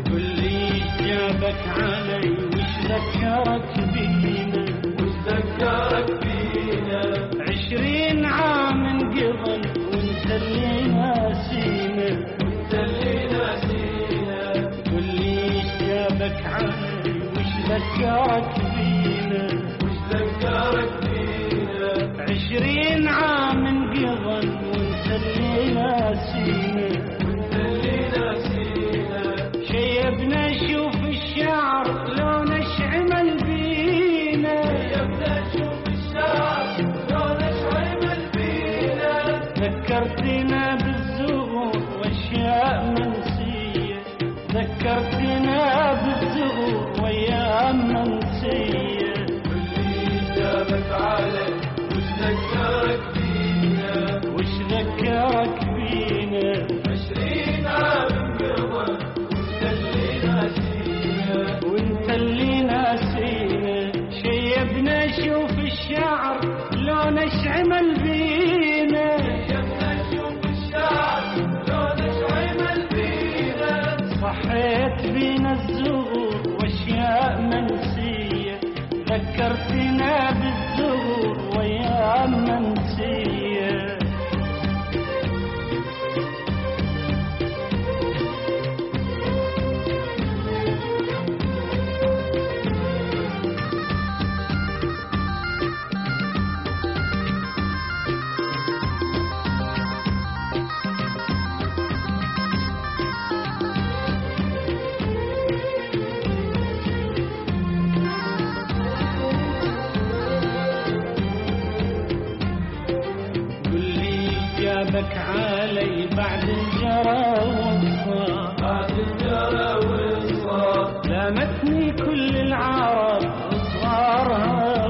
قل لي ايش جابك علي وش ذكرك بينا، وش ذكرك فينا؟ 20 عام انقضى وانت اللي ناسينا، وانت اللي ناسينا. قل لي ايش جابك علي وش ذكرك بينا، وش ذكرك فينا؟ 20 عام انقضى وانت اللي ناسينا، وانت اللي ناسينا. شيبنا شوف الشعر لون اشعمل بينا، شيبنا شوف الشعر لون اشعمل بينا. ذكرتنا بالزهور واشياء منسية، ذكرتنا بالزهور وايام منسية. قل لي ايش جابك علي وش ذكرك فينا؟ وش ذكرك بينا؟ 20 عام انقضى وانت اللي ناسينا. وانت اللي ناسينا. شيبنا شوف الشعر لون اشعمل بينا، شيبنا شوف الشعر لون اشعمل بينا. صحيت بينا الزهور واشياء منسية، ذكرتنا بالزهور وايام منسية. جابك علي بعد الجرى والصار، بعد الجرى والصار. لامتني كل العرب صغارها